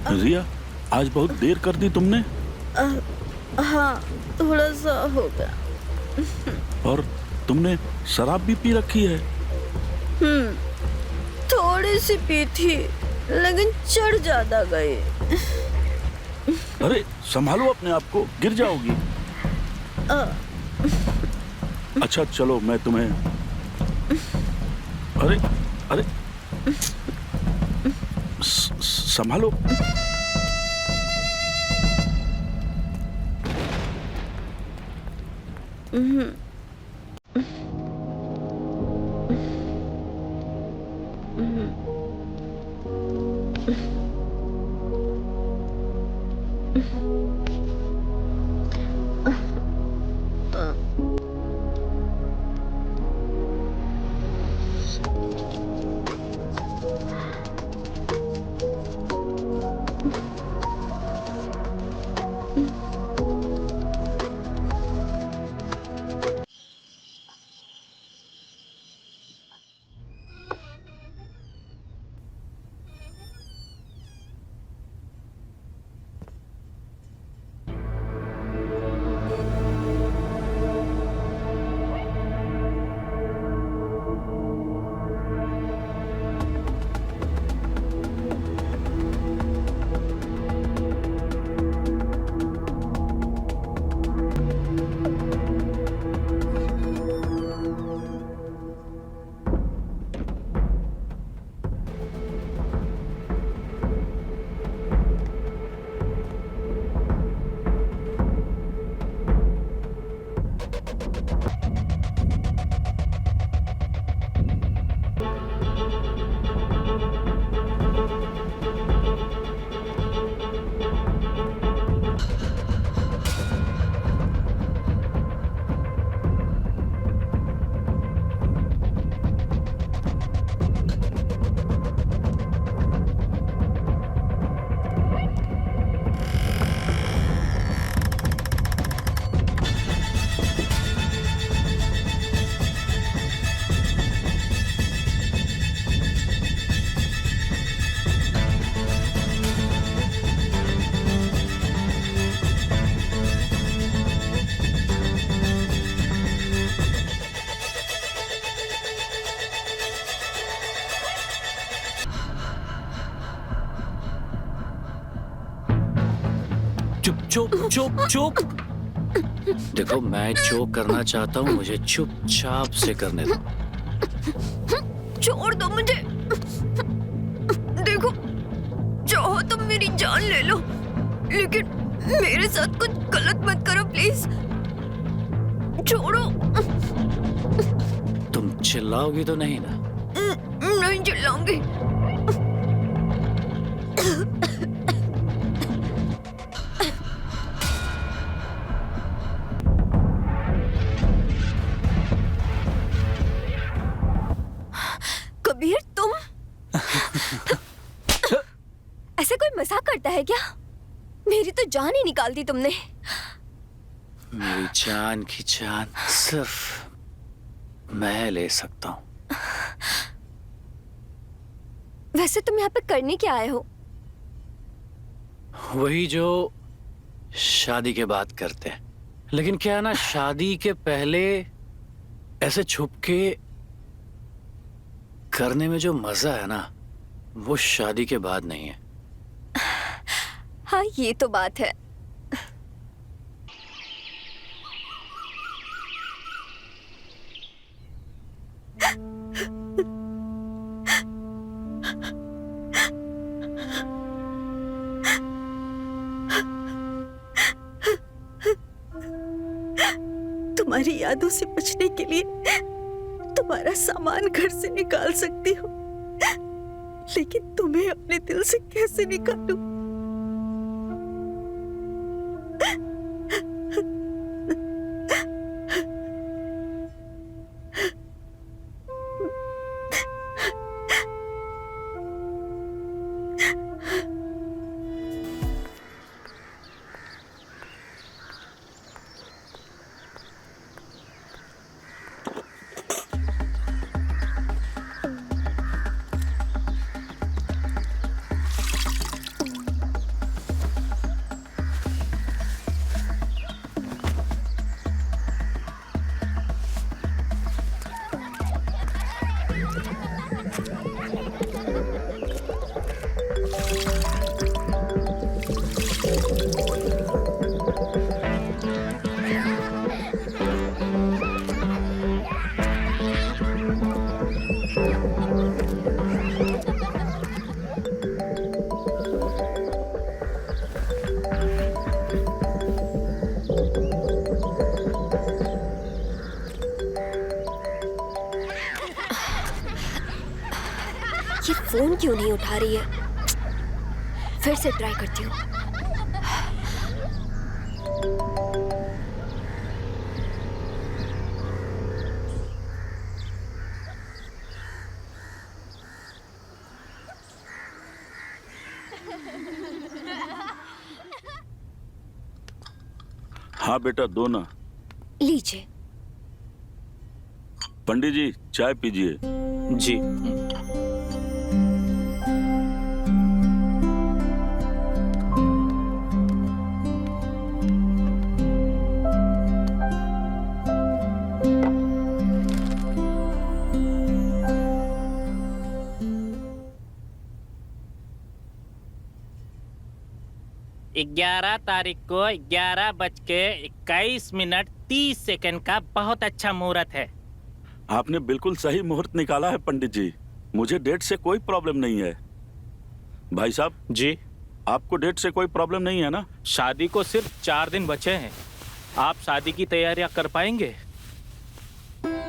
रिया, आज बहुत देर कर दी तुमने। हाँ, थोड़ा सा हो गया। और तुमने शराब भी पी रखी है। थोड़ी सी पी थी, लेकिन चढ़ ज्यादा गई। अरे संभालो अपने आप को, गिर जाओगी। अच्छा चलो, मैं तुम्हें। अरे अरे संभालो। चुप चुप चुप चुप। देखो, मैं जो करना चाहता हूँ मुझे चुपचाप से करने दो। छोड़ दो मुझे। देखो, चाहो तो मेरी जान ले लो, लेकिन मेरे साथ कुछ गलत मत करो प्लीज। छोड़ो। तुम चिल्लाओगी तो नहीं ना? नहीं चिल्लाऊंगी। कबीर, तुम ऐसे कोई मजाक करता है क्या? मेरी तो जान ही निकाल दी तुमने। मेरी जान की जान सिर्फ मैं ले सकता हूँ। वैसे तुम यहाँ पे करने क्या आए हो? वही जो शादी के बाद करते हैं, लेकिन क्या है ना, शादी के पहले ऐसे छुप के करने में जो मजा है ना, वो शादी के बाद नहीं है। हाँ, ये तो बात है। तुम्हारी यादों से बचने के लिए तुम्हारा सामान घर से निकाल सकती हूँ, लेकिन तुम्हें अपने दिल से कैसे निकालूं? ये फोन क्यों नहीं उठा रही है? फिर से ट्राई करती हूँ। हाँ बेटा, दो ना। लीजिए। पंडित जी, चाय पीजिए। जी। ग्यारह तारीख को 11:21:30 का बहुत अच्छा मुहूर्त है। आपने बिल्कुल सही मुहूर्त निकाला है पंडित जी। मुझे डेट से कोई प्रॉब्लम नहीं है। भाई साहब जी, आपको डेट से कोई प्रॉब्लम नहीं है ना? शादी को सिर्फ 4 दिन बचे हैं। आप शादी की तैयारियां कर पाएंगे?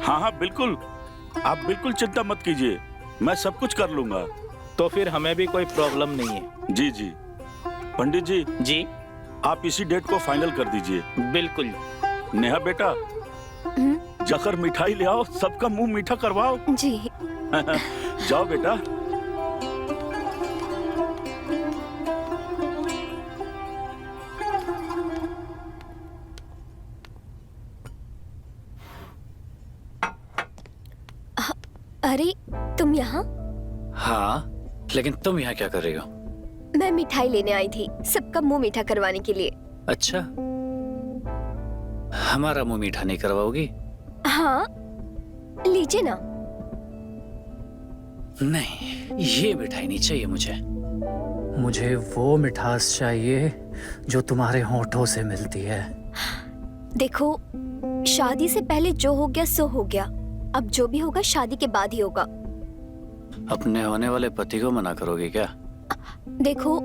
हाँ हाँ बिल्कुल, आप बिल्कुल चिंता मत कीजिए, मैं सब कुछ कर लूंगा। तो फिर हमें भी कोई प्रॉब्लम नहीं है। जी जी। पंडित जी, जी आप इसी डेट को फाइनल कर दीजिए। बिल्कुल। नेहा बेटा, जाकर मिठाई ले आओ, सबका मुंह मीठा करवाओ। जी। जाओ बेटा। अरे तुम यहाँ? हाँ, लेकिन तुम यहाँ क्या कर रही हो? मैं मिठाई लेने आई थी, सबका मुंह मीठा करवाने के लिए। अच्छा, हमारा मुंह मीठा नहीं करवाओगी? हाँ, लीजिए ना। नहीं, ये मिठाई नहीं चाहिए मुझे। मुझे वो मिठास चाहिए जो तुम्हारे होठों से मिलती है। देखो, शादी से पहले जो हो गया सो हो गया। अब जो भी होगा शादी के बाद ही होगा। अपने होने वाले पति को मना करोगी क्या? देखो,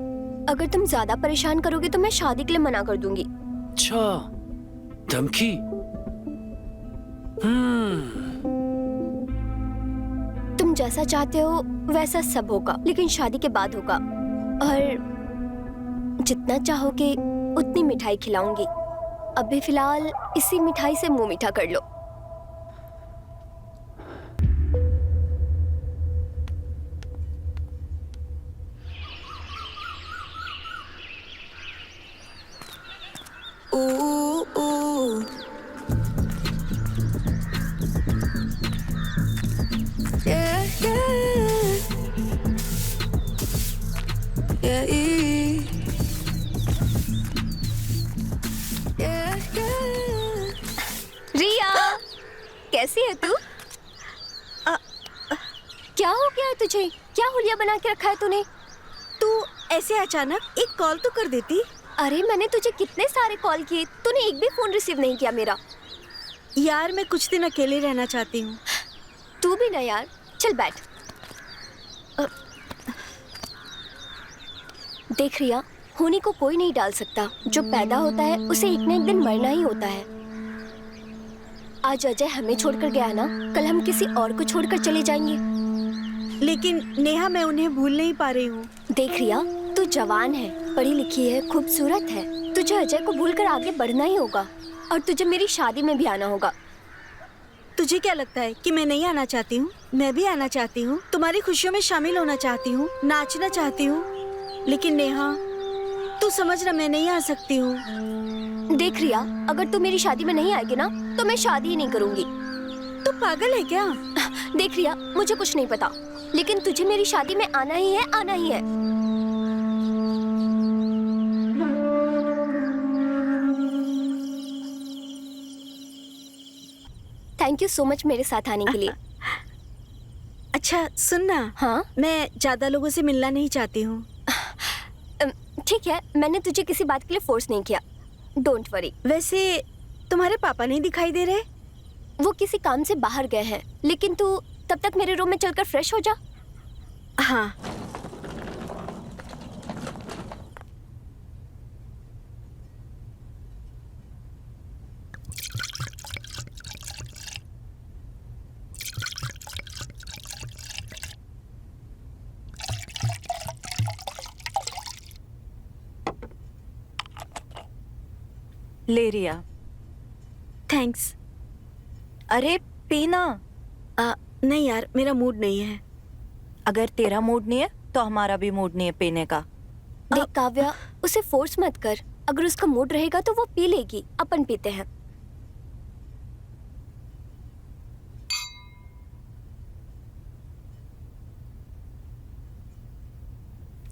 अगर तुम ज्यादा परेशान करोगे तो मैं शादी के लिए मना कर दूंगी। अच्छा, धमकी? तुम जैसा चाहते हो वैसा सब होगा, लेकिन शादी के बाद होगा। और जितना चाहोगे उतनी मिठाई खिलाऊंगी। अभी फिलहाल इसी मिठाई से मुंह मीठा कर लो। रिया, कैसी है तू? क्या हो गया है तुझे? क्या हुलिया बना के रखा है तूने? तू ऐसे अचानक एक कॉल तो कर देती। अरे मैंने तुझे कितने सारे कॉल किए, तूने एक भी फोन रिसीव नहीं किया मेरा। यार मैं कुछ दिन अकेले रहना चाहती हूँ। तू भी ना यार, चल बैठ। देख रिया, होने को कोई नहीं डाल सकता। जो पैदा होता है उसे एक न एक दिन मरना ही होता है। आज अजय हमें छोड़कर गया ना, कल हम किसी और को छोड़कर चले जाएंगे। लेकिन नेहा, मैं उन्हें भूल नहीं पा रही हूँ। देख रिया, तू जवान है, पढ़ी लिखी है, खूबसूरत है। तुझे अजय को भूलकर आगे बढ़ना ही होगा और तुझे मेरी शादी में भी आना होगा। तुझे क्या लगता है कि मैं नहीं आना चाहती हूँ? मैं भी आना चाहती हूँ, तुम्हारी खुशियों में शामिल होना चाहती हूँ, नाचना चाहती हूँ। लेकिन नेहा, तू समझ ना, मैं नहीं आ सकती हूँ। देख रिया, अगर तू मेरी शादी में नहीं आएगी ना तो मैं शादी ही नहीं करूंगी। तू पागल है क्या? देख रिया, मुझे कुछ नहीं पता, लेकिन तुझे मेरी शादी में आना ही है, आना ही है। थैंक यू सो मच मेरे साथ आने के लिए। अच्छा सुनना, हाँ मैं ज्यादा लोगों से मिलना नहीं चाहती हूँ। ठीक है, मैंने तुझे किसी बात के लिए फोर्स नहीं किया। Don't worry. वैसे तुम्हारे पापा नहीं दिखाई दे रहे? वो किसी काम से बाहर गए हैं, लेकिन तू तब तक मेरे रूम में चलकर फ्रेश हो जा। हाँ। ले रिया। थैंक्स। अरे पीना। नहीं यार, मेरा मूड नहीं है। अगर तेरा मूड नहीं है तो हमारा भी मूड नहीं है पीने का। देख काव्या, उसे फोर्स मत कर। अगर उसका मूड रहेगा तो वो पी लेगी। अपन पीते हैं।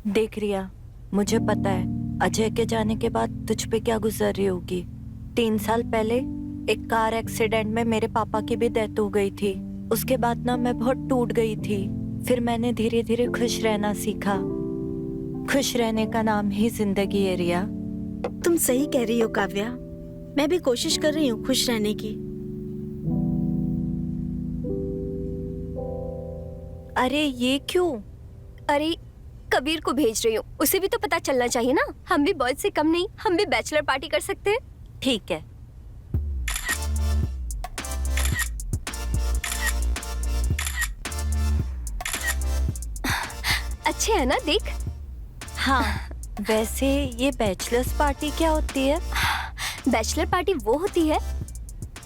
देख रिया, मुझे पता है अजय के जाने के बाद तुझ पे क्या गुजर रही होगी। 3 साल पहले एक कार एक्सीडेंट में मेरे पापा की भी डेथ हो गई थी। उसके बाद ना मैं बहुत टूट गई थी। फिर मैंने धीरे धीरे खुश रहना सीखा। खुश रहने का नाम ही जिंदगी है रिया। तुम सही कह रही हो काव्या, मैं भी कोशिश कर रही हूँ खुश रहने की। अरे ये क्यों? अरे कबीर को भेज रही हूँ, उसे भी तो पता चलना चाहिए ना। हम भी बॉयज से कम नहीं, हम भी बैचलर पार्टी कर सकते हैं। ठीक है। अच्छे है ना, देख। हाँ, वैसे ये बैचलर्स पार्टी क्या होती है? बैचलर पार्टी वो होती है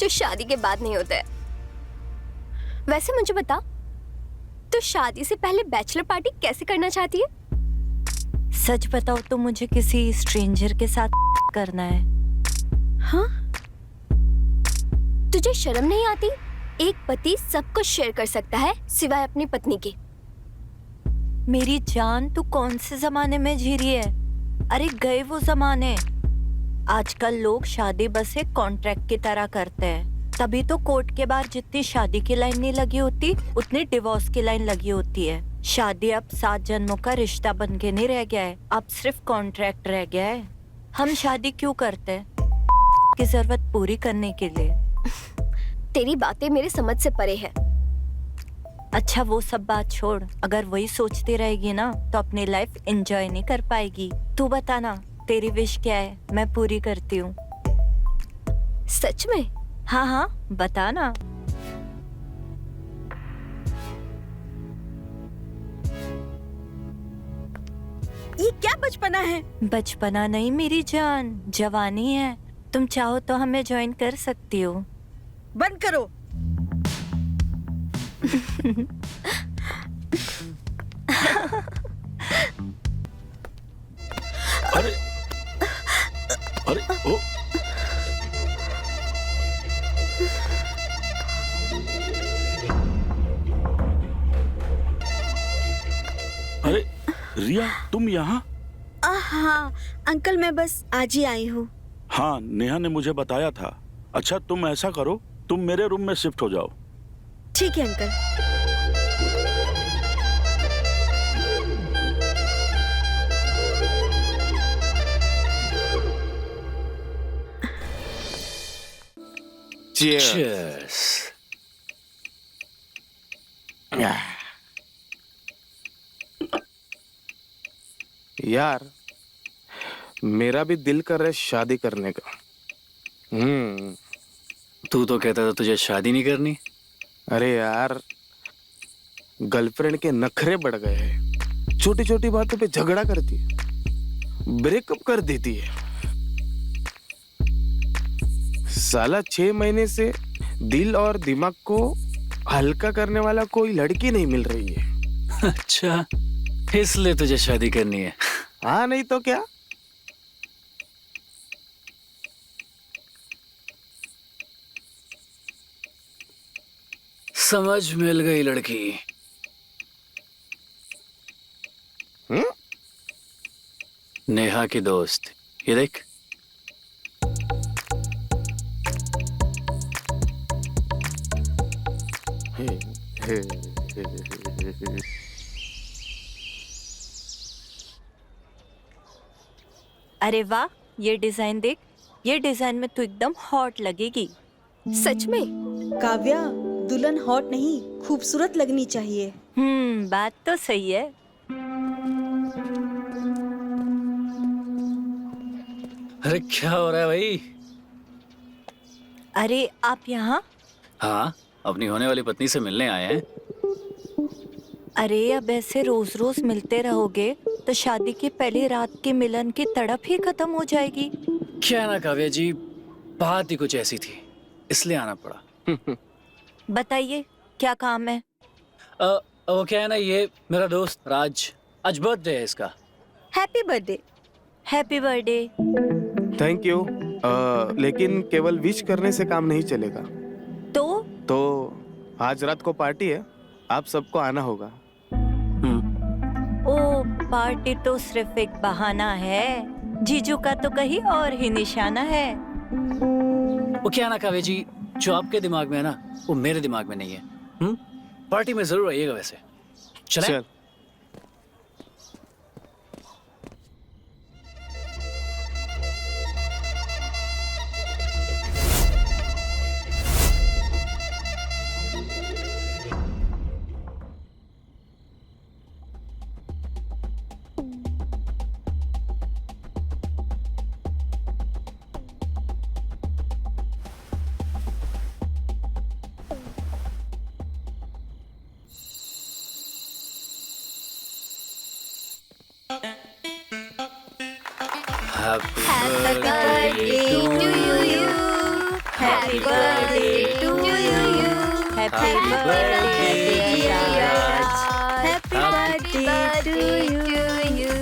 जो शादी के बाद नहीं होता है। वैसे मुझे बता, तो शादी से पहले बैचलर पार्टी कैसे करना चाहती है? सच बताओ तो मुझे किसी स्ट्रेंजर के साथ करना है। हाँ? तुझे शर्म नहीं आती? एक पति सब कुछ शेयर कर सकता है सिवाय अपनी पत्नी के। मेरी जान, तू कौन से जमाने में जी रही है? अरे गए वो जमाने। आजकल लोग शादी बस एक कॉन्ट्रैक्ट की तरह करते हैं। तभी तो कोर्ट के बाहर जितनी शादी की लाइन नहीं लगी होती, उतनी डिवोर्स की लाइन लगी होती है। शादी अब 7 जन्मों का रिश्ता बन के नहीं रह गया है, अब सिर्फ कॉन्ट्रैक्ट रह गया है। हम शादी क्यों करते हैं? की जरूरत पूरी करने के लिए। तेरी बातें मेरे समझ से परे है। अच्छा वो सब बात छोड़, अगर वही सोचती रहेगी ना तो अपनी लाइफ एंजॉय नहीं कर पाएगी। तू बता ना, तेरी विश क्या है? मैं पूरी करती हूँ। सच में? हाँ हाँ बता ना। ये क्या बचपना है? बचपना नहीं मेरी जान, जवानी है। तुम चाहो तो हमें ज्वाइन कर सकती हो। बंद करो। अरे अरे ओ अरे रिया, तुम यहाँ? हाँ अंकल, मैं बस आज ही आई हूँ। हाँ, नेहा ने मुझे बताया था। अच्छा तुम ऐसा करो, तुम मेरे रूम में शिफ्ट हो जाओ। ठीक है अंकल। Cheers. यार मेरा भी दिल कर रहा है शादी करने का। तू तो कहता था तुझे शादी नहीं करनी। अरे यार, गर्लफ्रेंड के नखरे बढ़ गए हैं। छोटी छोटी बातों पे झगड़ा करती है, ब्रेकअप कर देती है। साला 6 महीने से दिल और दिमाग को हल्का करने वाला कोई लड़की नहीं मिल रही है। अच्छा, इसलिए तुझे शादी करनी है? हाँ, नहीं तो क्या। समझ मिल गई लड़की। नेहा की दोस्त, ये देख। हे, हे। अरे वाह, ये डिजाइन देख। ये डिजाइन में तो एकदम हॉट लगेगी। सच में? काव्या, दुल्हन हॉट नहीं खूबसूरत लगनी चाहिए। बात तो सही है। अरे क्या हो रहा है भाई? अरे आप यहाँ? हाँ, अपनी होने वाली पत्नी से मिलने आए हैं। अरे अब ऐसे रोज रोज मिलते रहोगे तो शादी की पहली रात के मिलन की तड़प ही खत्म हो जाएगी। क्या ना काव्या जी, बात ही कुछ ऐसी थी, इसलिए आना पड़ा। बताइए क्या काम है? वो क्या है ना, ये मेरा दोस्त राज, आज बर्थडे है इसका। Happy birthday. Happy birthday. Thank you. लेकिन केवल विश करने से काम नहीं चलेगा। तो आज रात को पार्टी है, आप सबको आना होगा। ओ, पार्टी तो सिर्फ एक बहाना है। जीजू का तो कहीं और ही निशाना है। वो क्या ना काव्या जी, जो आपके दिमाग में है ना, वो मेरे दिमाग में नहीं है। पार्टी में जरूर आइएगा वैसे। चलें? चल। Happy birthday birthday to to you. Happy birthday to you. Happy Happy birthday birthday, dear Raj. Raj. Happy birthday to you.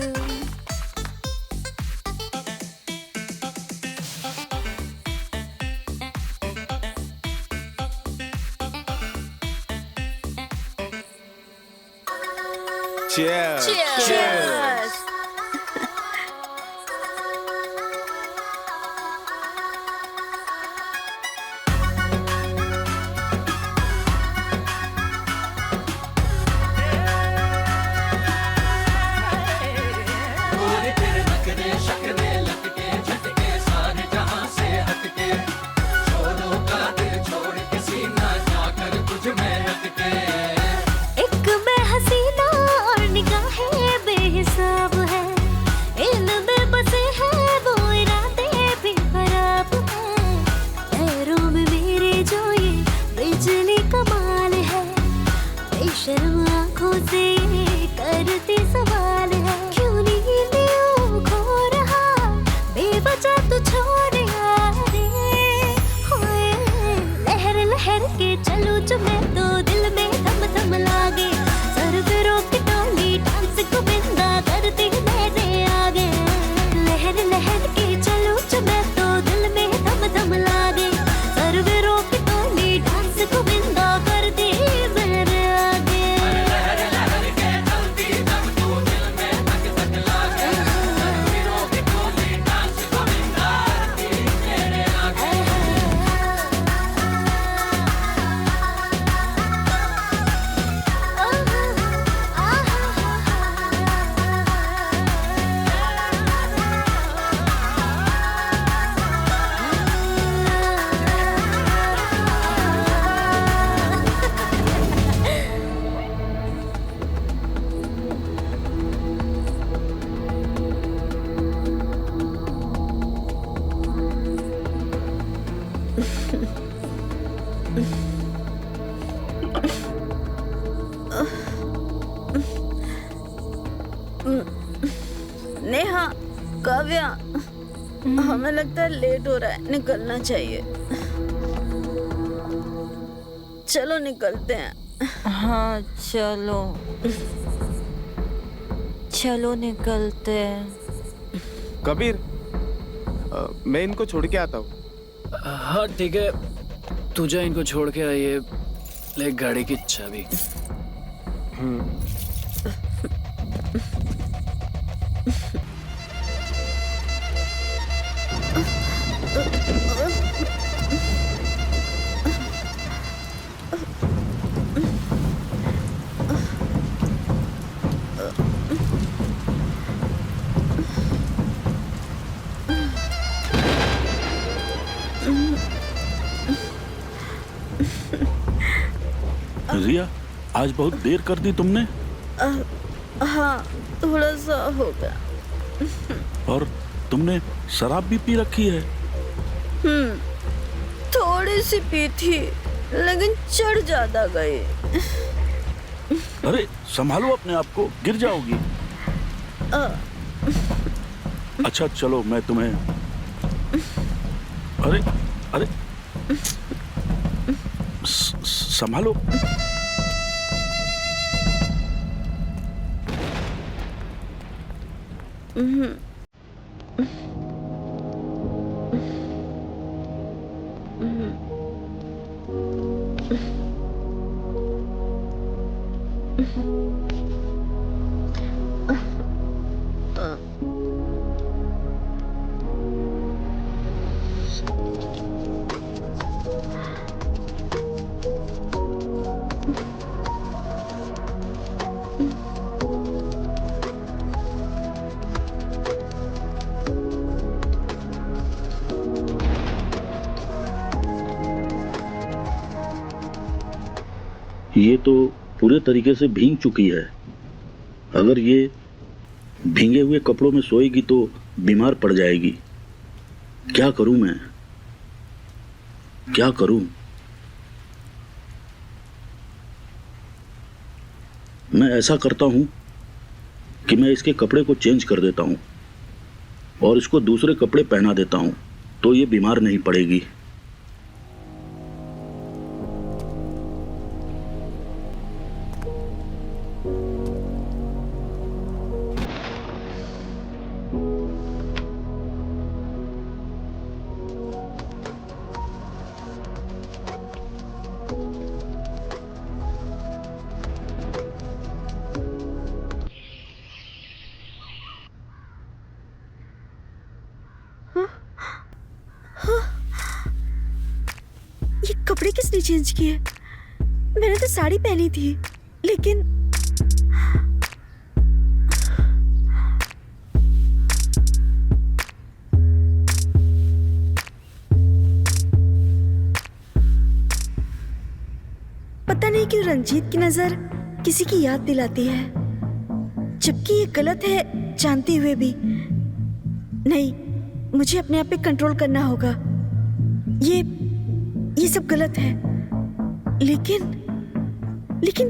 Cheers. Cheers. एक मैं हसीना और निगाहें बेहिसाब है, इनमें बसे हैं वो इरादे भी खराब है। पैरों में मेरे जो ये बिजली कमाल है, बेशर्म आंखों से ये करती सवाल है। क्यों नींद यूं खो रहा, बेवजह तू छोड़ यारे। होए लहर लहर के चलूं जो मैं तो दिल में थम थम लागे। सर पे रोक टोली डांस गोविंदा करती मेरे आगे। लहर लहर के चलूं जो मैं तो दिल में थम थम लागे। सर पे रोक टोली डांस गोविंदा करती मेरे आगे। नेहा, काव्या, हमें लगता है लेट हो रहा है, निकलना चाहिए। चलो निकलते हैं। हाँ चलो, चलो निकलते हैं। कबीर, मैं इनको छोड़ के आता हूँ। हाँ ठीक है, तू जा इनको छोड़ के आइए, ले गाड़ी की चाबी। रिया, आज बहुत देर कर दी तुमने। हाँ, थोड़ा सा हो गया। और तुमने शराब भी पी रखी है। थोड़ी सी पी थी, लेकिन चढ़ ज्यादा गई। अरे संभालो अपने आप को, गिर जाओगी। अच्छा चलो, मैं तुम्हें। अरे अरे संभालो। ये तो पूरे तरीके से भीग चुकी है। अगर ये भीगे हुए कपड़ों में सोएगी तो बीमार पड़ जाएगी। क्या करूं मैं, क्या करूं? मैं ऐसा करता हूं कि मैं इसके कपड़े को चेंज कर देता हूं और इसको दूसरे कपड़े पहना देता हूं, तो ये बीमार नहीं पड़ेगी। ये कपड़े किसने चेंज किए? मैंने तो साड़ी पहनी थी, लेकिन पता नहीं क्यों रंजीत की नजर किसी की याद दिलाती है, जबकि ये गलत है जानते हुए भी। नहीं, मुझे अपने आप पे कंट्रोल करना होगा। ये सब गलत है, लेकिन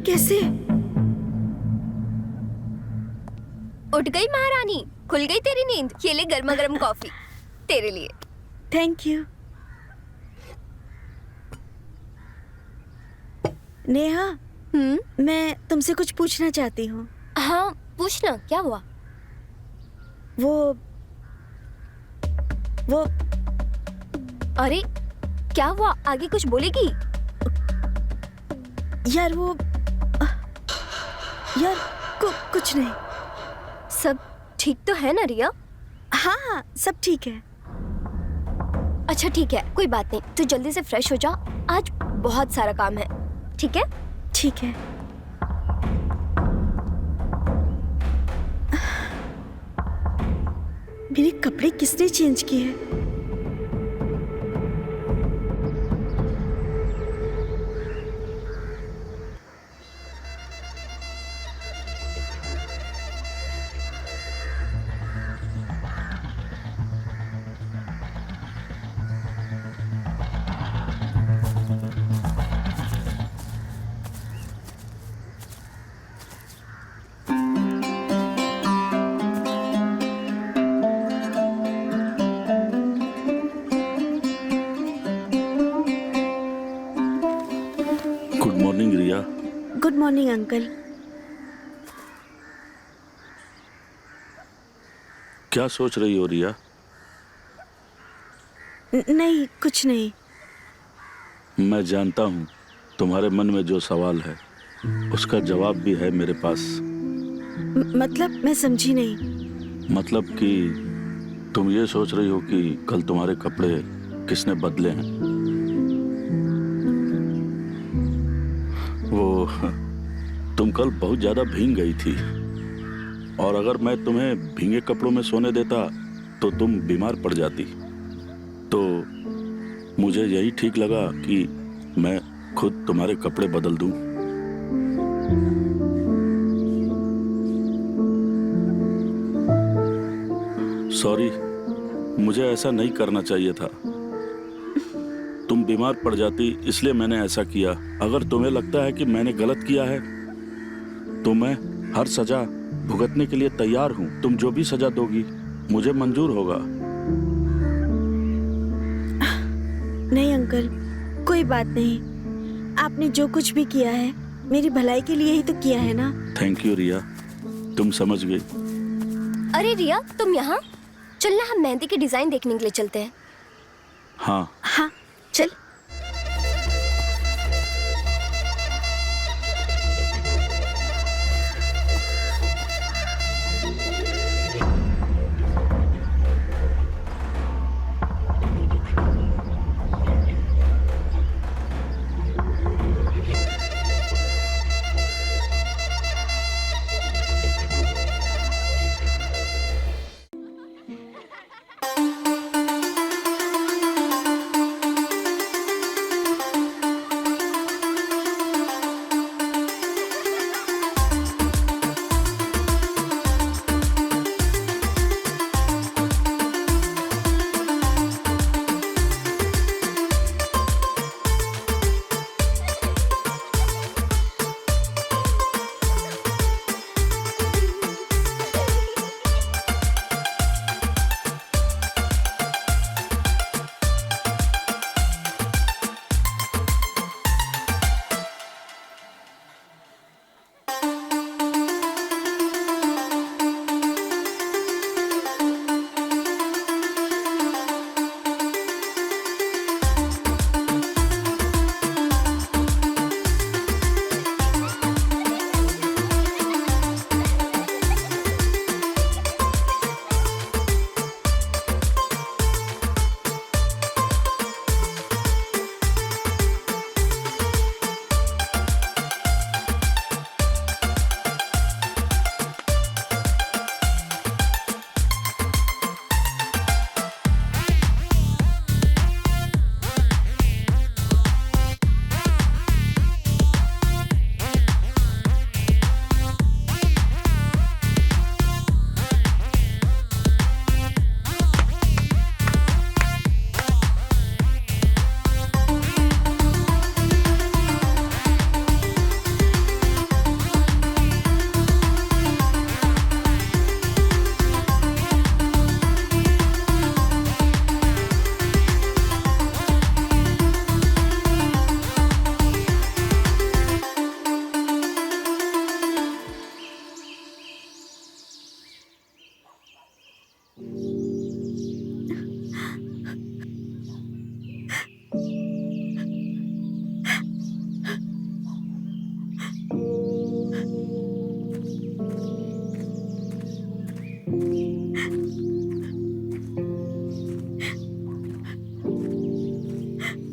कैसे? उठ गई महारानी, खुल गई तेरी नींद। ये ले गर्मा गर्म कॉफी तेरे लिए। Thank you. नेहा, मैं तुमसे कुछ पूछना चाहती हूँ। हाँ पूछना, क्या हुआ? वो अरे क्या हुआ? आगे कुछ बोलेगी? यार कुछ नहीं। सब ठीक तो है ना रिया? हाँ, सब ठीक है। अच्छा ठीक है, कोई बात नहीं। तू जल्दी से फ्रेश हो जा, आज बहुत सारा काम है। ठीक है? ठीक है। मेरे कपड़े किसने चेंज किए? Good morning Riya. Good morning uncle. क्या सोच रही हो रिया? नहीं, कुछ नहीं। मैं जानता हूँ तुम्हारे मन में जो सवाल है उसका जवाब भी है मेरे पास। मतलब मैं समझी नहीं। मतलब कि तुम ये सोच रही हो कि कल तुम्हारे कपड़े किसने बदले हैं। वो तुम कल बहुत ज्यादा भीग गई थी और अगर मैं तुम्हें भीगे कपड़ों में सोने देता तो तुम बीमार पड़ जाती। तो मुझे यही ठीक लगा कि मैं खुद तुम्हारे कपड़े बदल दूं। सॉरी, मुझे ऐसा नहीं करना चाहिए था। तुम बीमार पड़ जाती इसलिए मैंने ऐसा किया। अगर तुम्हें लगता है कि मैंने गलत किया है तो मैं हर सजा भुगतने के लिए तैयार हूँ। तुम जो भी सजा दोगी मुझे मंजूर होगा। नहीं अंकल, कोई बात नहीं। आपने जो कुछ भी किया है मेरी भलाई के लिए ही तो किया है ना। थैंक यू रिया, तुम समझ गई। अरे रिया, तुम यहाँ? चलना, हम मेहंदी की डिजाइन देखने के लिए चलते हैं। हाँ, हाँ चल।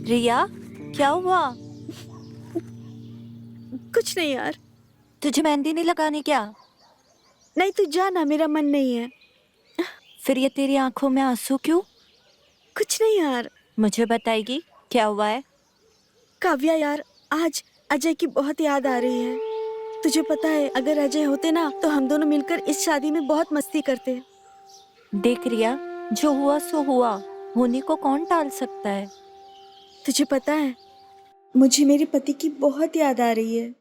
रिया, क्या हुआ? कुछ नहीं यार। तुझे मेहंदी नहीं लगानी क्या? नहीं तू जा ना, मेरा मन नहीं है। फिर ये तेरी आंखों में आंसू क्यों? कुछ नहीं यार। मुझे बताएगी क्या हुआ है? काव्या यार, आज अजय की बहुत याद आ रही है। तुझे पता है अगर अजय होते ना तो हम दोनों मिलकर इस शादी में बहुत मस्ती करते। देख रिया, जो हुआ सो हुआ, होने को कौन टाल सकता है। तुझे पता है मुझे मेरे पति की बहुत याद आ रही है।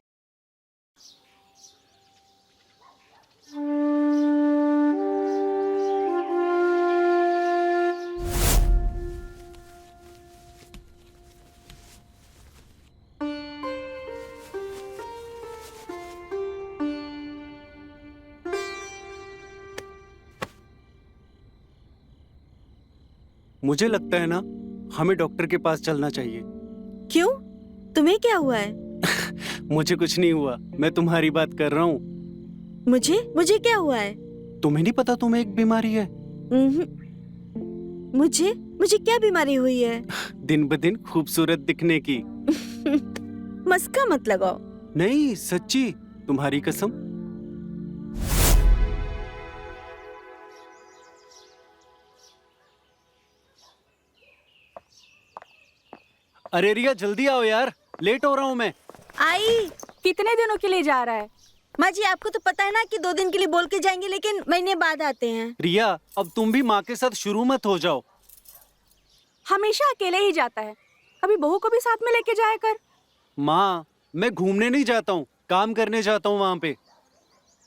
मुझे लगता है ना, हमें डॉक्टर के पास चलना चाहिए। क्यों? तुम्हें क्या हुआ है? मुझे कुछ नहीं हुआ, मैं तुम्हारी बात कर रहा हूँ। मुझे क्या हुआ है? तुम्हें नहीं पता तुम्हें एक बीमारी है? मुझे क्या बीमारी हुई है? दिन ब दिन खूबसूरत दिखने की। मस्का मत लगाओ। नहीं सच्ची, तुम्हारी कसम। अरे रिया, जल्दी आओ यार, लेट हो रहा हूँ मैं। आई। कितने दिनों के लिए जा रहा है? माँ जी आपको तो पता है ना कि 2 दिन के लिए बोल के जाएंगे लेकिन महीने बाद आते हैं। रिया, अब तुम भी माँ के साथ शुरू मत हो जाओ। हमेशा अकेले ही जाता है, कभी बहू को भी साथ में लेके जाया कर। माँ, मैं घूमने नहीं जाता हूँ, काम करने जाता हूँ वहाँ पे।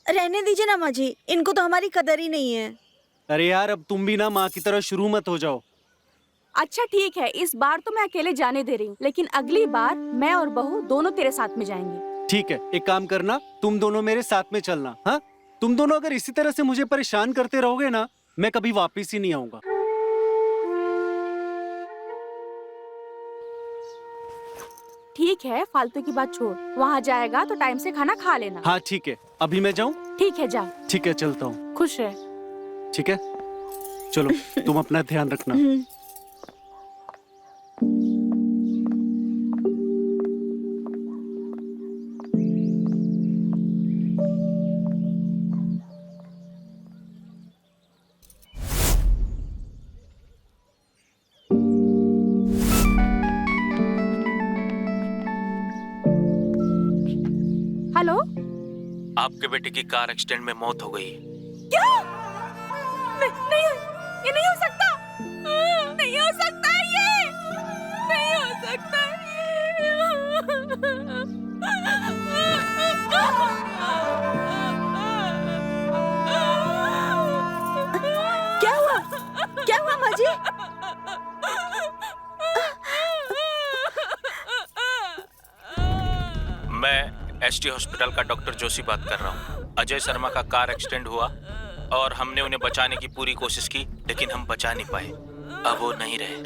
रहने दीजिए ना माँ जी, इनको तो हमारी कदर ही नहीं है। अरे यार, अब तुम भी ना माँ की तरह शुरू मत हो जाओ। अच्छा ठीक है, इस बार तो मैं अकेले जाने दे रही हूँ, लेकिन अगली बार मैं और बहू दोनों तेरे साथ में जाएंगे। ठीक है, एक काम करना, तुम दोनों मेरे साथ में चलना। हाँ, तुम दोनों अगर इसी तरह से मुझे परेशान करते रहोगे ना, मैं कभी वापस ही नहीं आऊंगा। ठीक है, फालतू की बात छोड़, वहाँ जाएगा तो टाइम से खाना खा लेना। हाँ ठीक है, अभी मैं जाऊँ? ठीक है जा। ठीक है, चलता हूँ। खुश रह। ठीक है, चलो तुम अपना ध्यान रखना। हेलो, आपके बेटे की कार एक्सीडेंट में मौत हो गई। क्या? नहीं, ये नहीं हो सकता, नहीं हो सकता, ये नहीं हो सकता। क्या हुआ? क्या हुआ माँ जी? मैं एसटी हॉस्पिटल का डॉक्टर जोशी बात कर रहा हूँ। अजय शर्मा का कार एक्सीडेंट हुआ और हमने उन्हें बचाने की पूरी कोशिश की, लेकिन हम बचा नहीं पाए। अब वो नहीं रहे।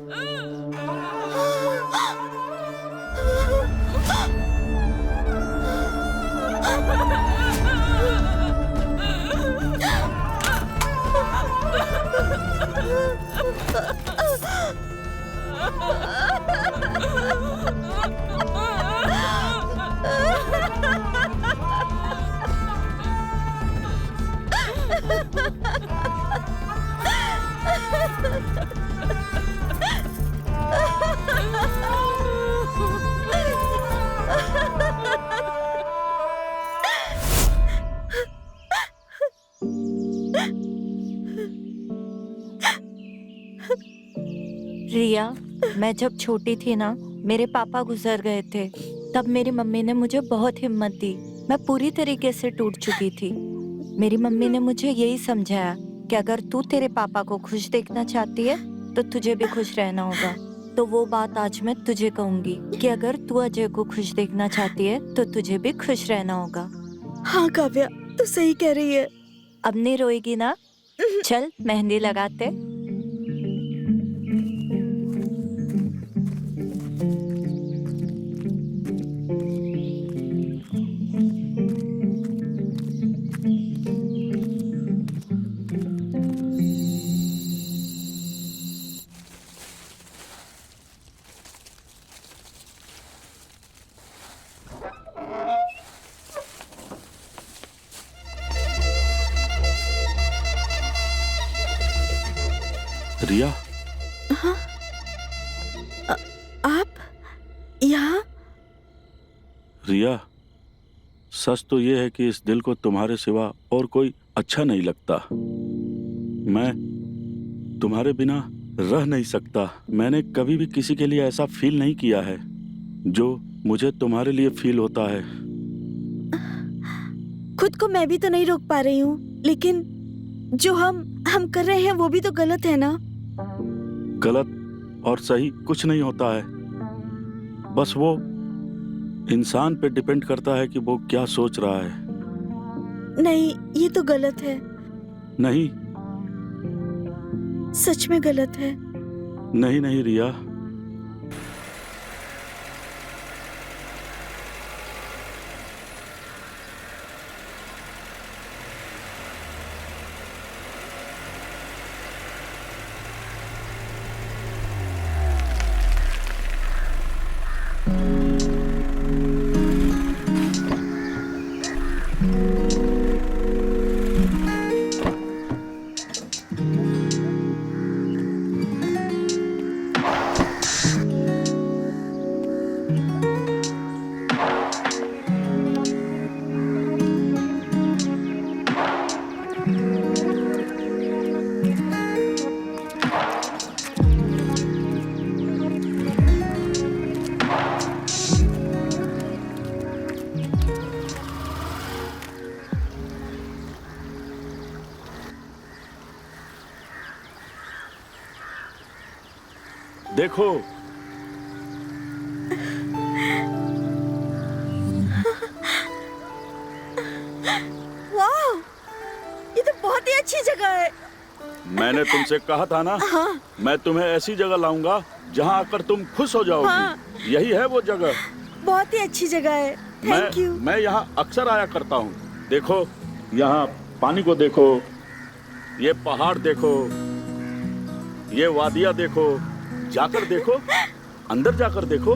रिया, मैं जब छोटी थी ना, मेरे पापा गुजर गए थे। तब मेरी मम्मी ने मुझे बहुत हिम्मत दी। मैं पूरी तरीके से टूट चुकी थी। मेरी मम्मी ने मुझे यही समझाया कि अगर तू तेरे पापा को खुश देखना चाहती है तो तुझे भी खुश रहना होगा। तो वो बात आज मैं तुझे कहूंगी कि अगर तू अजय को खुश देखना चाहती है तो तुझे भी खुश रहना होगा। हाँ काव्या, तू सही कह रही है। अब नहीं रोएगी ना? चल मेहंदी लगाते। रिया, हाँ? आप यहाँ? रिया, सच तो ये है कि इस दिल को तुम्हारे सिवा और कोई अच्छा नहीं लगता। मैं तुम्हारे बिना रह नहीं सकता। मैंने कभी भी किसी के लिए ऐसा फील नहीं किया है जो मुझे तुम्हारे लिए फील होता है। खुद को मैं भी तो नहीं रोक पा रही हूँ, लेकिन जो हम कर रहे हैं वो भी तो गलत है ना? गलत और सही कुछ नहीं होता है, बस वो इंसान पे डिपेंड करता है कि वो क्या सोच रहा है। नहीं, ये तो गलत है। नहीं, सच में गलत है। नहीं नहीं रिया, देखो। वाह, ये तो बहुत ही अच्छी जगह है। मैंने तुमसे कहा था ना, हाँ। मैं तुम्हें ऐसी जगह लाऊंगा जहाँ आकर तुम खुश हो जाओगी। हाँ। यही है वो जगह। बहुत ही अच्छी जगह है। Thank you. मैं यहाँ अक्सर आया करता हूँ। देखो, यहाँ पानी को देखो, ये पहाड़ देखो, ये वादियाँ देखो, जाकर देखो, अंदर जाकर देखो।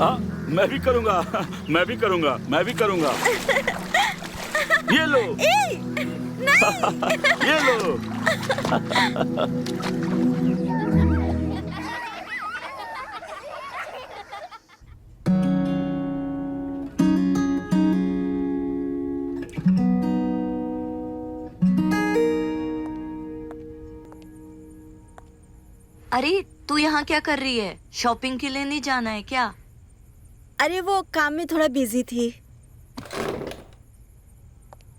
हाँ, मैं भी करूँगा, मैं भी करूँगा, मैं भी करूँगा। ये लो। ये लो। अरे तू यहाँ क्या कर रही है? शॉपिंग के लिए नहीं जाना है क्या? अरे वो काम में थोड़ा बिजी थी।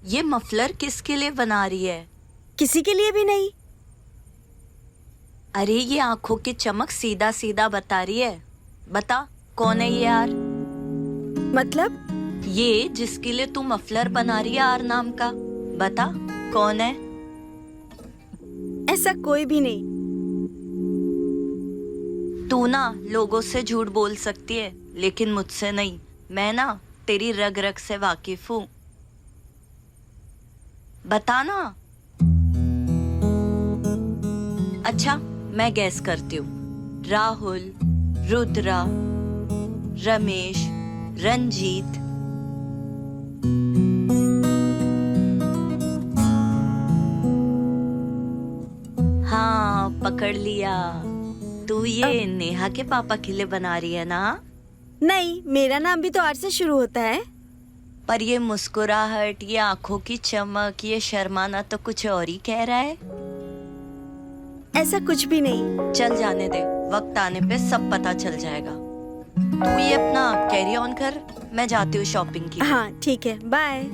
ये मफलर किसके लिए बना रही है? किसी के लिए भी नहीं। अरे ये आंखों की चमक सीधा सीधा बता रही है। बता कौन है ये यार? मतलब? ये जिसके लिए तू मफलर बना रही है आर नाम का, बता कौन है? ऐसा कोई भी नहीं। तू ना लोगों से झूठ बोल सकती है, लेकिन मुझसे नहीं। मैं ना तेरी रग रग से वाकिफ हूँ। बता ना। अच्छा मैं गैस करती हूँ। राहुल, रुद्रा, रमेश, रंजीत। हाँ पकड़ लिया। तू ये नेहा के पापा के लिए बना रही है ना? नहीं, मेरा नाम भी तो आर से शुरू होता है। पर ये मुस्कुराहट, ये आंखों की चमक, ये शर्माना तो कुछ और ही कह रहा है। ऐसा कुछ भी नहीं। चल जाने दे, वक्त आने पे सब पता चल जाएगा। तू ये अपना कैरी ऑन कर, मैं जाती हूँ शॉपिंग की। हाँ ठीक है, बाय।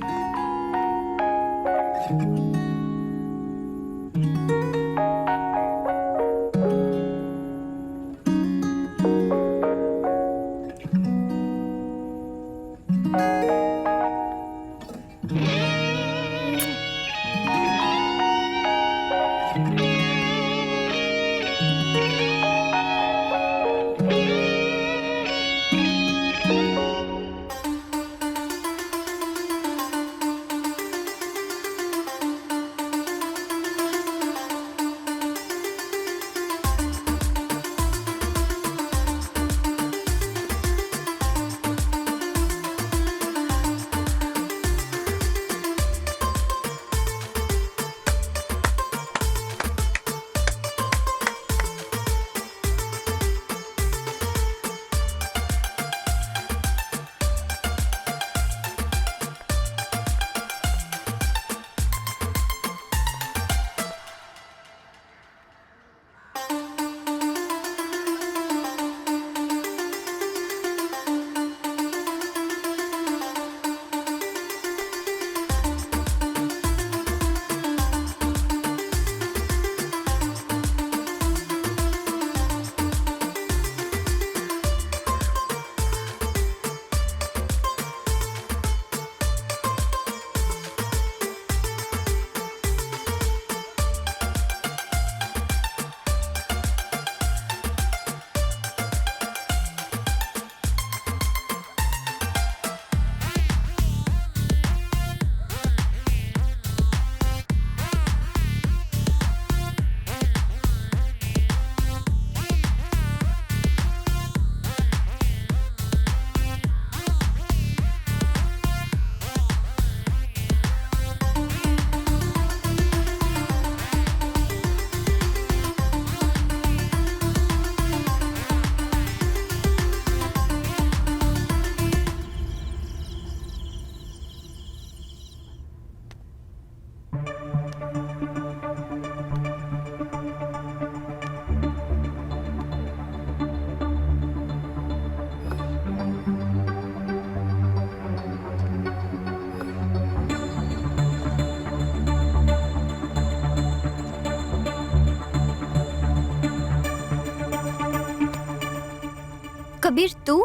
कबीर तू?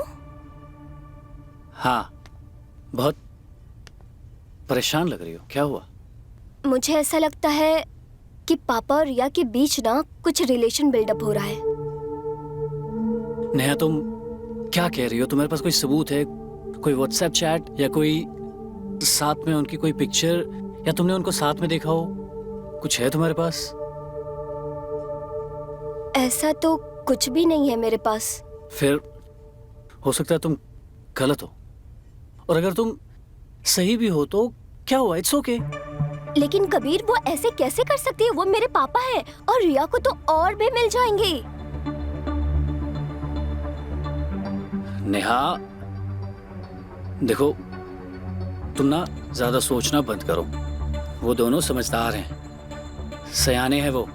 हाँ, बहुत परेशान लग रही हो, क्या हुआ? मुझे ऐसा लगता है कि पापा और रिया के बीच ना कुछ रिलेशन बिल्डअप हो रहा है। नेहा तुम क्या कह रही हो? तुम्हारे पास कोई सबूत है? कोई व्हाट्सएप चैट या कोई साथ में उनकी कोई पिक्चर, या तुमने उनको साथ में देखा हो? कुछ है तुम्हारे पास? ऐसा तो कुछ भी नहीं है मेरे पास। फिर हो सकता है तुम गलत हो, और अगर तुम सही भी हो तो क्या हुआ, इट्स ओके। लेकिन कबीर वो ऐसे कैसे कर सकती है? वो मेरे पापा है और रिया को तो और भी मिल जाएंगे। नेहा देखो, तुम ना ज्यादा सोचना बंद करो। वो दोनों समझदार हैं, सयाने हैं वो,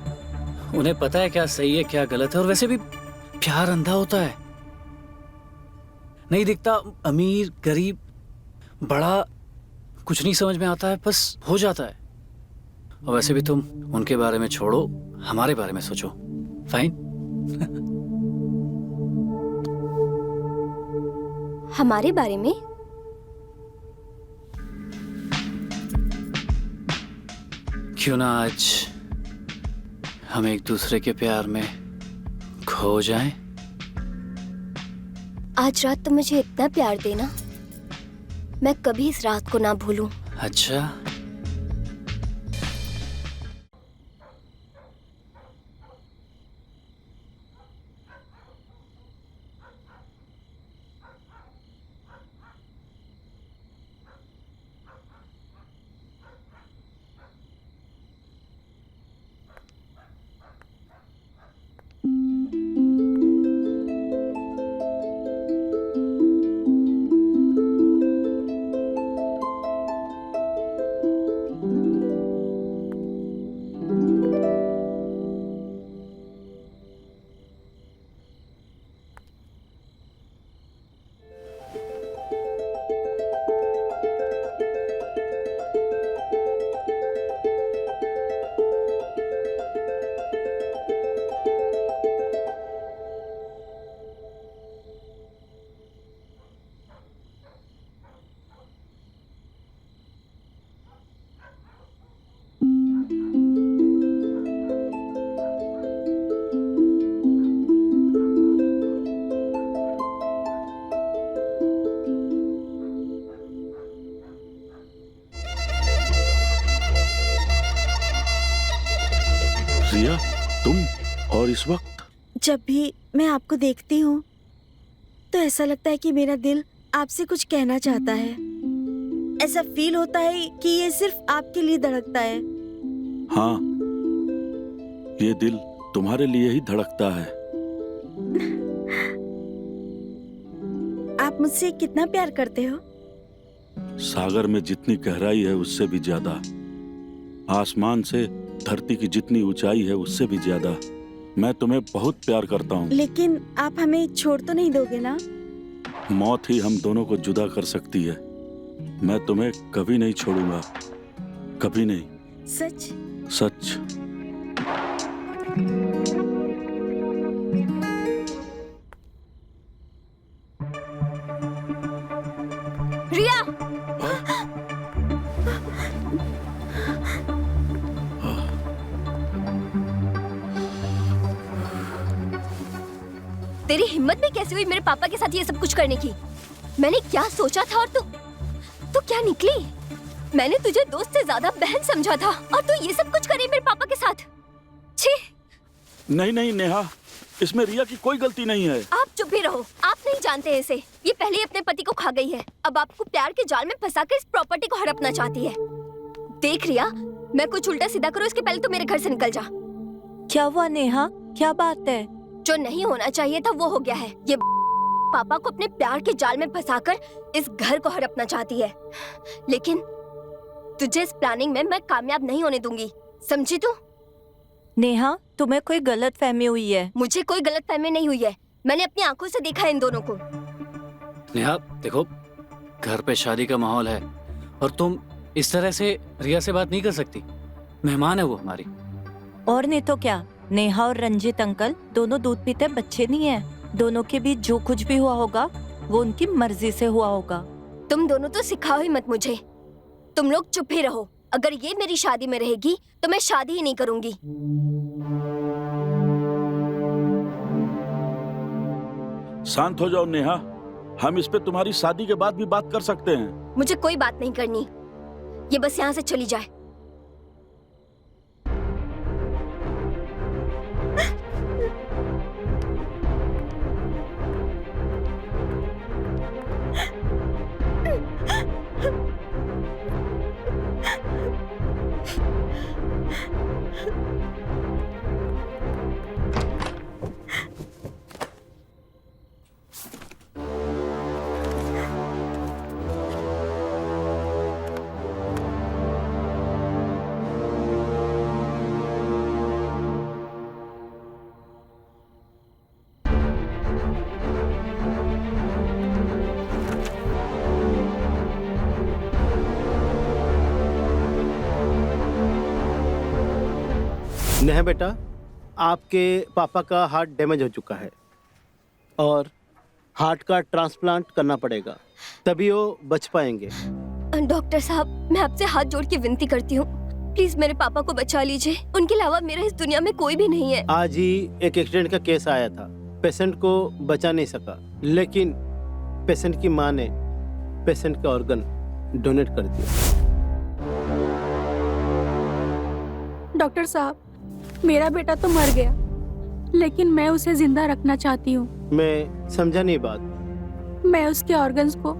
उन्हें पता है क्या सही है क्या गलत है। और वैसे भी प्यार अंधा होता है, नहीं दिखता। अमीर गरीब बड़ा कुछ नहीं समझ में आता है, बस हो जाता है। और वैसे भी तुम उनके बारे में छोड़ो, हमारे बारे में सोचो। फाइन? हमारे बारे में? क्यों ना आज हम एक दूसरे के प्यार में खो जाएं? आज रात तुम मुझे इतना प्यार देना, मैं कभी इस रात को ना भूलूं। अच्छा, रिया, तुम और इस वक्त? जब भी मैं आपको देखती हूँ तो ऐसा लगता है कि मेरा दिल आपसे कुछ कहना चाहता है। ऐसा फील होता है कि ये सिर्फ आपके लिए धड़कता है। हाँ, ये दिल तुम्हारे लिए ही धड़कता है। आप मुझसे कितना प्यार करते हो? सागर में जितनी गहराई है उससे भी ज्यादा, आसमान से धरती की जितनी ऊंचाई है उससे भी ज्यादा। मैं तुम्हें बहुत प्यार करता हूँ। लेकिन आप हमें छोड़ तो नहीं दोगे ना? मौत ही हम दोनों को जुदा कर सकती है। मैं तुम्हें कभी नहीं छोड़ूंगा, कभी नहीं। सच? सच। रिया! तेरी हिम्मत भी कैसे हुई मेरे पापा के साथ ये सब कुछ करने की? मैंने क्या सोचा था और तू क्या निकली? मैंने तुझे दोस्त से ज्यादा बहन समझा था और तू ये सब कुछ करी मेरे पापा के साथ। छी! नहीं नहीं नेहा, इसमें रिया की कोई गलती नहीं है। आप चुप भी रहो, आप नहीं जानते इसे। ये पहले ही अपने पति को खा गई है, अब आपको प्यार के जाल में फंसाकर इस प्रॉपर्टी को हड़पना चाहती है। देख रिया, मैं कुछ उल्टा सीधा करूँ इसके पहले तो मेरे घर से निकल जा। क्या हुआ नेहा, क्या बात है? जो नहीं होना चाहिए था वो हो गया है। ये पापा को अपने प्यार के जाल में फंसाकर इस घर को हड़पना चाहती है, लेकिन तुझे इस प्लानिंग में मैं कामयाब नहीं होने दूंगी, समझी तू? नेहा, तुम्हें कोई गलत फहमी हुई है। मुझे कोई गलत फहमी नहीं हुई है, मैंने अपनी आंखों से देखा है इन दोनों को। नेहा देखो, घर पे शादी का माहौल है और तुम इस तरह से रिया से बात नहीं कर सकती। मेहमान है वो हमारी। और नहीं तो क्या, नेहा और रंजीत अंकल दोनों दूध पीते बच्चे नहीं है। दोनों के बीच जो कुछ भी हुआ होगा वो उनकी मर्जी से हुआ होगा। तुम दोनों तो सिखाओ ही मत मुझे। तुम लोग चुप ही रहो। अगर ये मेरी शादी में रहेगी तो मैं शादी ही नहीं करूंगी। शांत हो जाओ नेहा, हम इस पे तुम्हारी शादी के बाद भी बात कर सकते हैं। मुझे कोई बात नहीं करनी, ये बस यहाँ से चली जाए। नेहा बेटा, आपके पापा का हार्ट डैमेज हो चुका है और हार्ट का ट्रांसप्लांट करना पड़ेगा, तभी वो बच पाएंगे। डॉक्टर साहब, मैं आपसे हाथ जोड़ के विनती करती हूँ, प्लीज मेरे पापा को बचा लीजिए। उनके अलावा मेरा इस दुनिया में कोई भी नहीं है। आज ही एक एक्सीडेंट का केस आया था, पेशेंट को बचा नहीं सका, लेकिन पेशेंट की माँ ने पेशेंट का ऑर्गन डोनेट कर दिया। डॉक्टर साहब, मेरा बेटा तो मर गया, लेकिन मैं उसे जिंदा रखना चाहती हूँ। मैं समझा नहीं बात। मैं उसके ऑर्गन्स को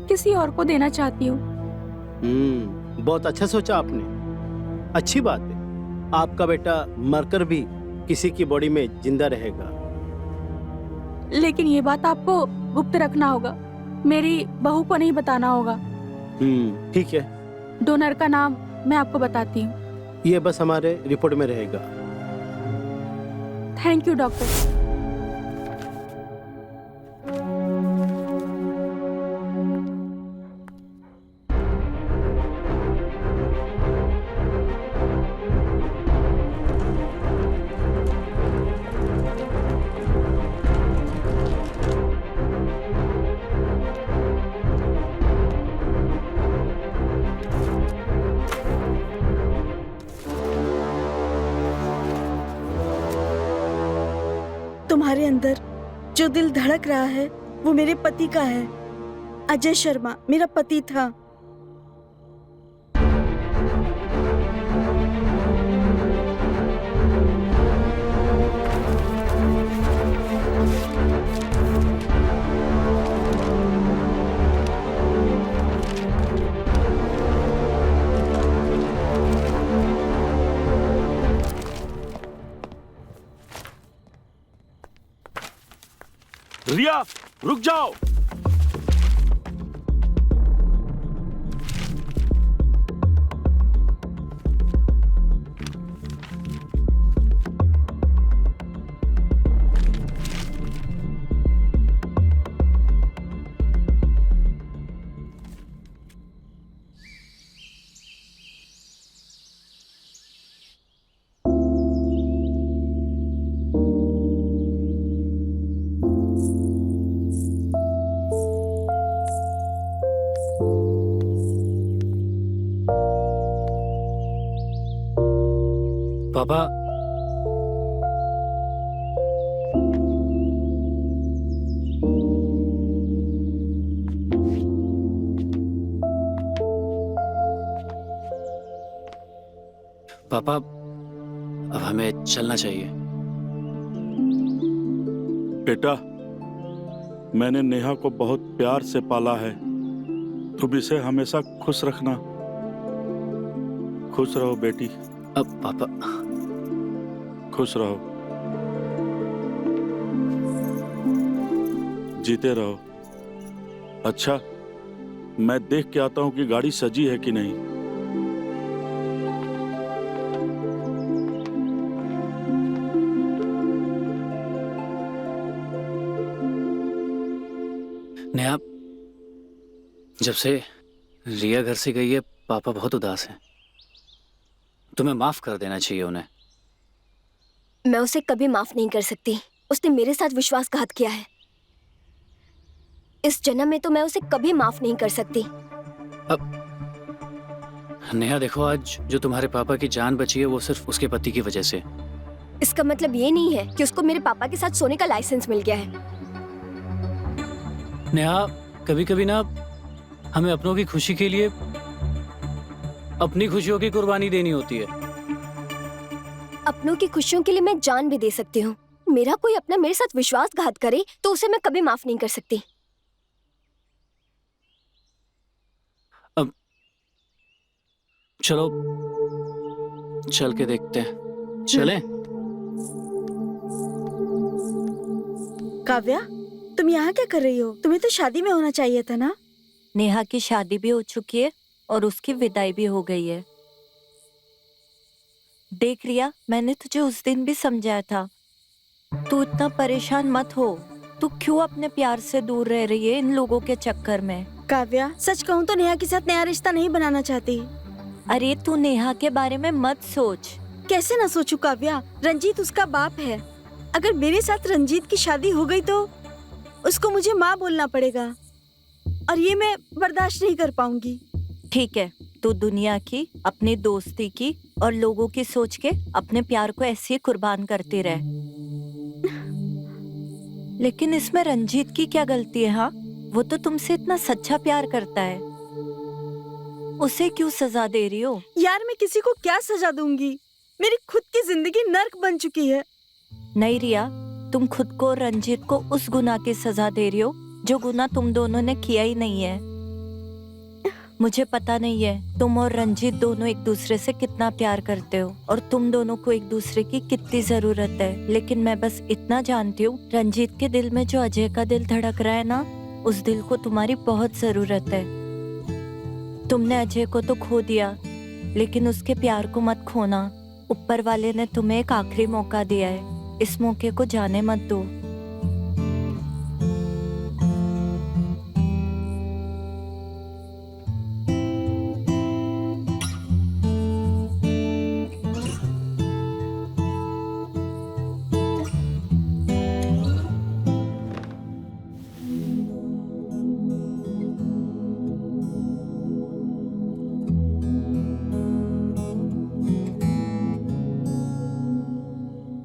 किसी और को देना चाहती हूँ। बहुत अच्छा सोचा आपने, अच्छी बात है। आपका बेटा मरकर भी किसी की बॉडी में जिंदा रहेगा। लेकिन ये बात आपको गुप्त रखना होगा, मेरी बहू को नहीं बताना होगा। ठीक है। डोनर का नाम मैं आपको बताती हूँ। ये बस हमारे रिपोर्ट में रहेगा। Thank you doctor. तुम्हारे अंदर जो दिल धड़क रहा है वो मेरे पति का है। अजय शर्मा मेरा पति था। रिया, रुक जाओ। पापा, पापा अब हमें चलना चाहिए। बेटा, मैंने नेहा को बहुत प्यार से पाला है, तुम इसे हमेशा खुश रखना। खुश रहो बेटी। अब पापा खुश रहो, जीते रहो। अच्छा, मैं देख के आता हूं कि गाड़ी सजी है कि नहीं। नेहा, जब से रिया घर से गई है पापा बहुत उदास हैं। तुम्हें माफ कर देना चाहिए उन्हें। मैं उसे कभी माफ नहीं कर सकती। उसने मेरे साथ विश्वासघात किया है। इस जन्म में तो मैं उसे कभी माफ नहीं कर सकती। नेहा देखो, आज जो तुम्हारे पापा की जान बची है वो सिर्फ उसके पति की वजह से। इसका मतलब ये नहीं है कि उसको मेरे पापा के साथ सोने का लाइसेंस मिल गया है। नेहा, कभी कभी ना हमें अपनों की खुशी के लिए अपनी खुशियों की कुर्बानी देनी होती है। अपनों की खुशियों के लिए मैं जान भी दे सकती हूँ। मेरा कोई अपना मेरे साथ विश्वासघात करे तो उसे मैं कभी माफ नहीं कर सकती। अब चलो चल के देखते हैं। चलें? काव्या, तुम यहाँ क्या कर रही हो? तुम्हें तो शादी में होना चाहिए था ना। नेहा की शादी भी हो चुकी है और उसकी विदाई भी हो गई है। देख रिया, मैंने तुझे उस दिन भी समझाया था, तू इतना परेशान मत हो। तू क्यों अपने प्यार से दूर रह रही है इन लोगों के चक्कर में? काव्या, सच कहूँ तो नेहा के साथ नया रिश्ता नहीं बनाना चाहती। अरे तू नेहा के बारे में मत सोच। कैसे ना सोचूं काव्या, रंजीत उसका बाप है। अगर मेरे साथ रंजीत की शादी हो गई तो उसको मुझे माँ बोलना पड़ेगा और ये मैं बर्दाश्त नहीं कर पाऊंगी। ठीक है, तू दुनिया की, अपनी दोस्ती की और लोगों की सोच के अपने प्यार को ऐसे ही कुर्बान करती रह। लेकिन इसमें रंजीत की क्या गलती है? हाँ, वो तो तुमसे इतना सच्चा प्यार करता है, उसे क्यों सजा दे रही हो? यार, मैं किसी को क्या सजा दूंगी? मेरी खुद की जिंदगी नर्क बन चुकी है। नहीं रिया, तुम खुद को और रंजीत को उस गुनाह की सजा दे रही हो जो गुनाह तुम दोनों ने किया ही नहीं है। मुझे पता नहीं है तुम और रंजीत दोनों एक दूसरे से कितना प्यार करते हो और तुम दोनों को एक दूसरे की कितनी जरूरत है, लेकिन मैं बस इतना जानती हूँ, रंजीत के दिल में जो अजय का दिल धड़क रहा है ना, उस दिल को तुम्हारी बहुत जरूरत है। तुमने अजय को तो खो दिया, लेकिन उसके प्यार को मत खोना। ऊपर वाले ने तुम्हें एक आखिरी मौका दिया है, इस मौके को जाने मत दो।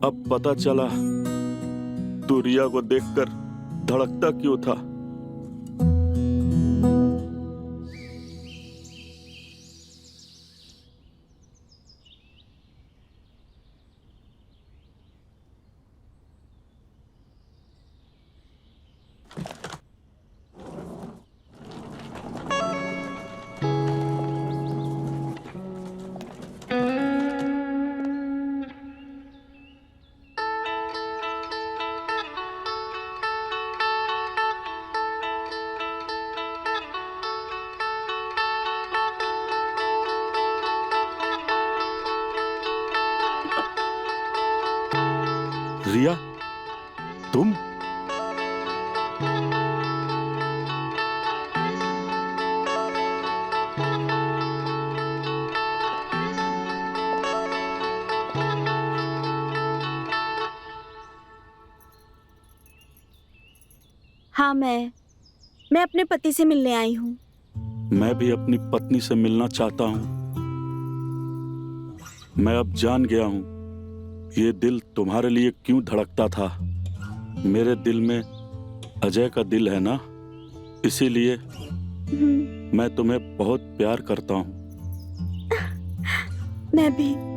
अब पता चला तू रिया को देखकर धड़कता क्यों था। रिया, तुम? हाँ, मैं अपने पति से मिलने आई हूँ। मैं भी अपनी पत्नी से मिलना चाहता हूँ। मैं अब जान गया हूँ ये दिल तुम्हारे लिए क्यों धड़कता था। मेरे दिल में अजय का दिल है ना, इसीलिए मैं तुम्हें बहुत प्यार करता हूँ। मैं भी।